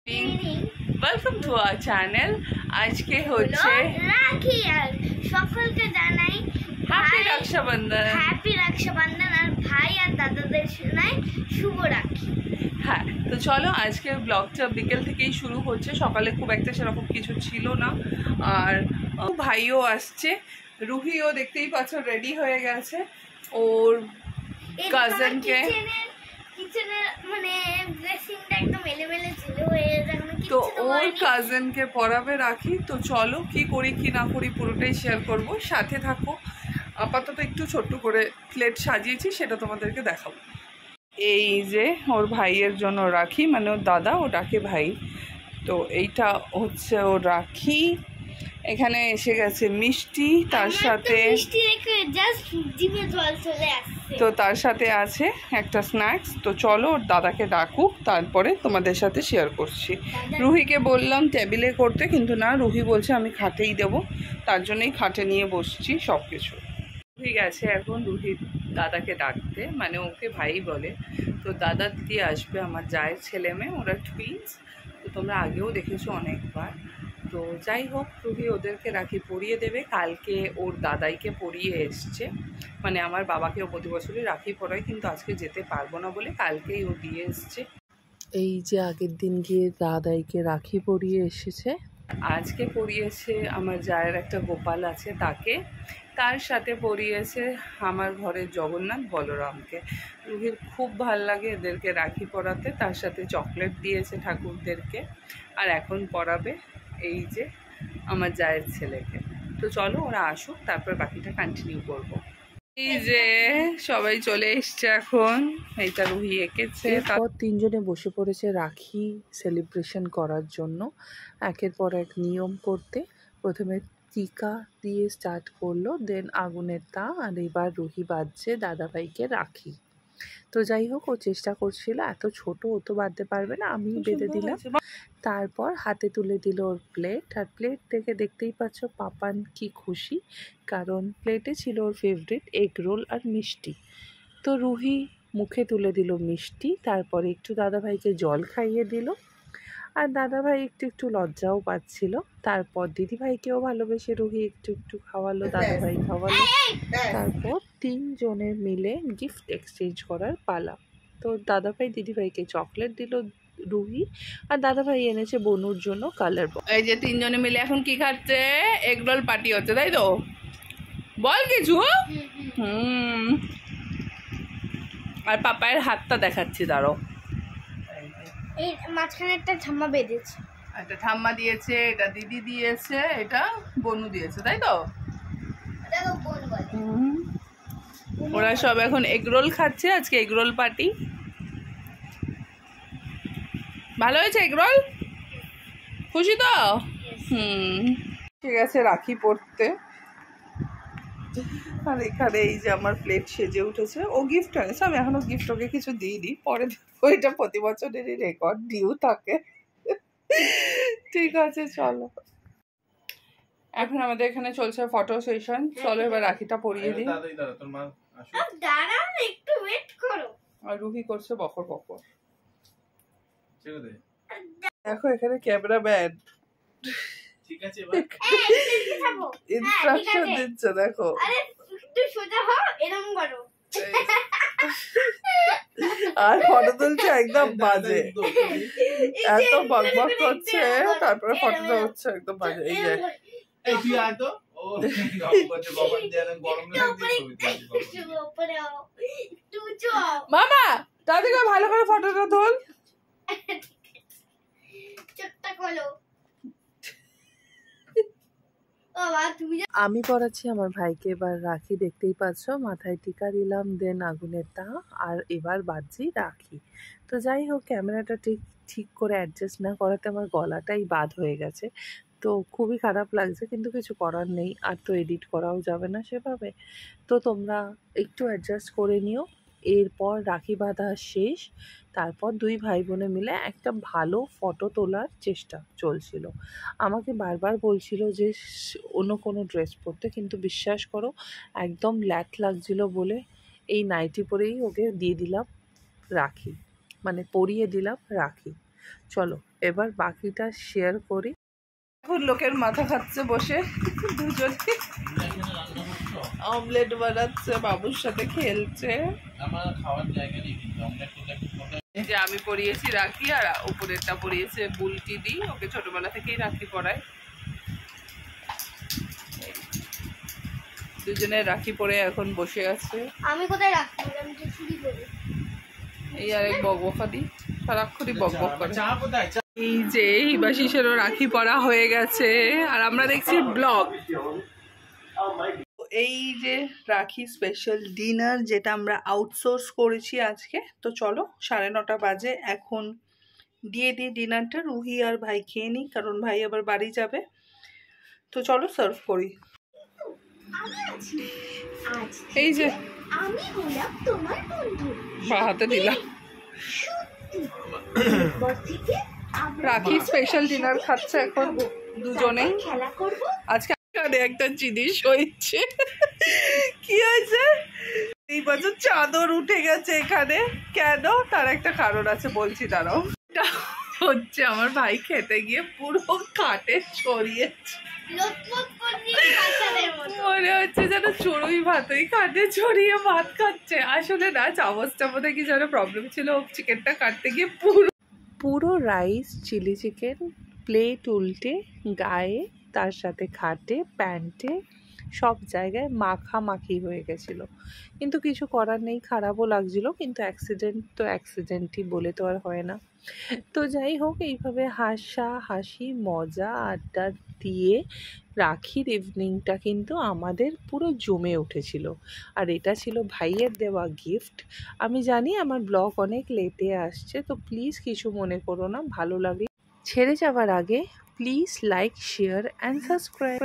Welcome to our channel. আজকে হচ্ছে রাখি আর সকলকে জানাই হ্যাপি রক্ষাবন্ধন। হ্যাপি রক্ষাবন্ধন আর ভাই আর দাদাদের জানাই শুভ রাখি। হ্যাঁ, তো চলো আজকে ব্লগটা বিকেল থেকেই শুরু হচ্ছে। সকালে খুব একটা সেরকম কিছু ছিল না। আর ভাইও আসছে, রুহিও দেখতেই পাচ্ছ রেডি হয়ে গেছে ওর কাজিনকে। মানে ড্রেসিংটা একদম এলোমেলো ছিল হয়ে গেছে, তো ওর কাজিনকে পরাবে রাখি। তো চলো কি করি কি না করি পুরোটাই শেয়ার করব, সাথে থাকো। আপাতত একটু ছোট্ট করে প্লেট সাজিয়েছি, সেটা তোমাদেরকে দেখাবো। এই যে ওর ভাইয়ের জন্য রাখি, মানে ওর দাদা, ও ডাকে ভাই। তো এইটা হচ্ছে ওর রাখি। এখানে এসে গেছে মিষ্টি, তার সাথে তো তার সাথে আছে একটা স্ন্যাক্স। তো চলো ওর দাদাকে ডাকুক, তারপরে তোমাদের সাথে শেয়ার করছি। রুহিকে বললাম টেবিলে করতে, কিন্তু না, রুহি বলছে আমি খাটেই দেবো, তার জন্যই খাটে নিয়ে বসছি সব কিছু। রুহি গেছে এখন রুহির দাদাকে ডাকতে, মানে ওকে ভাই বলে। তো দাদা দিদি আসবে, আমার জায়ের ছেলে মেয়ে, ওরা টুইন্স। তো তোমরা আগেও দেখেছো অনেকবার। তো যাই হোক, রুহি ওদেরকে রাখি পরিয়ে দেবে। কালকে ওর দাদাইকে পরিয়ে এসছে, মানে আমার বাবাকেও প্রতি বছরই রাখি পরায়, কিন্তু আজকে যেতে পারবো না বলে কালকেই ও দিয়ে এসছে। এই যে আগের দিন গিয়ে দাদাইকে রাখি পরিয়ে এসেছে, আজকে পরিয়েছে আমার জায়ের একটা গোপাল আছে তাকে, তার সাথে পরিয়েছে আমার ঘরের জগন্নাথ বলরামকে। রুহির খুব ভাল লাগে এদেরকে রাখি পরাতে, তার সাথে চকলেট দিয়েছে ঠাকুরদেরকে। আর এখন পরাবে এই যে আমার জায়ের ছেলেকে। তো চলো ওরা আসুক, তারপর বাকিটা কন্টিনিউ করবো। এই যে সবাই চলে এসছে এখন, এইটা রুহি এঁকেছে। তারপর তিনজনে বসে পড়েছে রাখি সেলিব্রেশন করার জন্য, একের পর এক নিয়ম করতে। প্রথমে টিকা দিয়ে স্টার্ট করলো, দেন আগুনের তা, আর এবার রুহি বাঁধছে দাদাভাইকে রাখি। তো যাই হোক, ও চেষ্টা করছিল, এত ছোট ও তো বাঁধতে পারবে না, আমি বেঁধে দিলাম। তারপর হাতে তুলে দিল ওর প্লেট, আর প্লেট থেকে দেখতেই পাচ্ছ পাপান কি খুশি, কারণ প্লেটে ছিল ওর ফেভারিট এগ রোল আর মিষ্টি। তো রুহি মুখে তুলে দিল মিষ্টি, তারপরে একটু দাদাভাইকে জল খাইয়ে দিল। আর দাদাভাই একটু একটু লজ্জাও পাচ্ছিল। তারপর দিদিভাইকেও ভালোবেসে রুহি একটু একটু খাওয়ালো, দাদাভাই খাওয়ালো। তারপর তিনজনের মিলে গিফট এক্সচেঞ্জ করার পালা। তো দাদাভাই দিদিভাইকে চকলেট দিল রুহি, আর দাদাভাই এনেছে বনুর জন্য কালার বক্স। এই যে তিনজনে মিলে এখন কি খাচ্ছে, এগ রোল পার্টি হচ্ছে, তাই তো? বল কিছু। আর পাপায়ের হাতটা দেখাচ্ছি, দাঁড়ো। এই মাঝখানে একটা ঠাম্মা বেঁধেছে, একটা ঠাম্মা দিয়েছে, এটা দিদি দিয়েছে, এটা বনু দিয়েছে, তাই তো? ওরা সব এখন এগরোল খাচ্ছে, আজকে এগরোল পার্টি। ভালো হয়েছে এগরোল? খুশি তো? ঠিক আছে, রাখি পড়তে। আর এখানে এই যে আমার প্লেট সেজে উঠেছে, ও গিফট এনেছে, আমি এখনো গিফট ওকে কিছু দিইনি, পরে ওইটা প্রতি বছরেরই রেকর্ড ডিউ থাকে। ঠিক আছে চলো, এখন আমাদের এখানে চলছে ফটো সেশন। চলো এবার রাখিটা পরিয়ে দিই। একটু ওয়েট করো। আর রুহি করছে বকর বকর। দেখো এখানে ক্যামেরাম্যান ঠিক আছে, ইনস্ট্রাকশন দিচ্ছে, দেখো। একটু সোজা হও, এরকম করো। আর ফটো তুলছে একদম বাজে, এত বকবক করছে, তারপরে ফটোটা হচ্ছে একদম বাজে। এই যে মামা তাদেরকে ভালো করে ফটোটা তোল। আমি পড়াচ্ছি আমার ভাইকে এবার রাখি, দেখতেই পাচ্ছ, মাথায় টিকা দিলাম, দেন আগুনের তা, আর এবার বাজছি রাখি। তো যাই হোক, ক্যামেরাটা ঠিক করে অ্যাডজাস্ট না করাতে আমার গলাটাই বাদ হয়ে গেছে। তো খুবই খারাপ লাগছে, কিন্তু কিছু করার নেই, আর তো এডিট করাও যাবে না সেভাবে। তো তোমরা একটু অ্যাডজাস্ট করে নিও। এরপর রাখি বাঁধা শেষ, তারপর দুই ভাই বোনে মিলে একটা ভালো ফটো তোলার চেষ্টা চলছিল। আমাকে বারবার বলছিল যে অন্য কোনো ড্রেস পরতে, কিন্তু বিশ্বাস করো একদম ল্যাট লাগছিল বলে এই নাইটি পরেই ওকে দিয়ে দিলাম রাখি, মানে পরিয়ে দিলাম রাখি। চলো এবার বাকিটা শেয়ার করি। এখন লোকের মাথা খাচ্ছে বসে দুজনে, অমলেট বানাচ্ছে, বাবুর সাথে খেলছে। আমার খাওয়ার জায়গা নেই কিন্তু অমলেট যে আমি পরিয়েছি রাখি, আর উপরেরটা পরিয়েছে বুলটি দি, ওকে ছোটবেলা থেকেই রাখি পরায়। দুজনে রাখি পরে এখন বসে আছে। আমি কোথায় রাখবো? আমি তো চুরি করি। এই আরেক বকবকাদি সারাক্ষণই বকবক করে। চা কোথায়? চা এই যে হিবাশিসেরও রাখি পরা হয়ে গেছে, আর আমরা দেখছি ব্লগ। এই যে রাখি স্পেশাল ডিনার, যেটা আমরা আউটসোর্স করেছি আজকে। তো চলো 9:30 বাজে, এখন দিয়ে দিই ডিনারটা, রুহি আর ভাই খেয়ে নিই, কারণ ভাই আবার বাড়ি যাবে। তো চলো সার্ভ করি। এই যে আমি হলাম তোমার বন্ধু। বা হাতে দিলাম। এরপর থেকে আমরা রাখি স্পেশাল ডিনার খাচ্ছে এখন দুজনেই। খেলা করব। আজকে এখানে একটা জিনিস হয়েছে। কি হয়েছে? এই বছর চাদর উঠে গেছে এখানে। কেন? তার একটা কারণ আছে, বলছি দাঁড়াও। এটা হচ্ছে আমার ভাই খেতে গিয়ে পুরো খাটে ছড়িয়েছে। লটপট করছিস বাচ্চাদের মতো। মনে হচ্ছে যেন চড়ুই ভাতই খাটে ছড়িয়ে ভাত খাচ্ছে। আসলে না, চামচটা বোধহয় কি যেন প্রবলেম ছিল, চিকেনটা কাটতে গিয়ে পুরো রাইস চিলি চিকেন প্লেট উল্টে, গায়ে, তার সাথে খাটে, প্যান্টে, সব জায়গায় মাখামাখি হয়ে গেছিলো। কিন্তু কিছু করার নেই, খারাপও লাগছিলো, কিন্তু অ্যাক্সিডেন্ট তো অ্যাক্সিডেন্টই, বলে তো আর হয় না। তো যাই হোক, এইভাবে হাসি মজা আড্ডা দিয়ে রাখির ইভিনিংটা কিন্তু আমাদের পুরো জমে উঠেছিল। আর এটা ছিল ভাইয়ের দেওয়া গিফট। আমি জানি আমার ব্লগ অনেক লেটে আসছে, তো প্লিজ কিছু মনে করো না। ভালো লাগলে ছেড়ে যাওয়ার আগে please like, share and subscribe.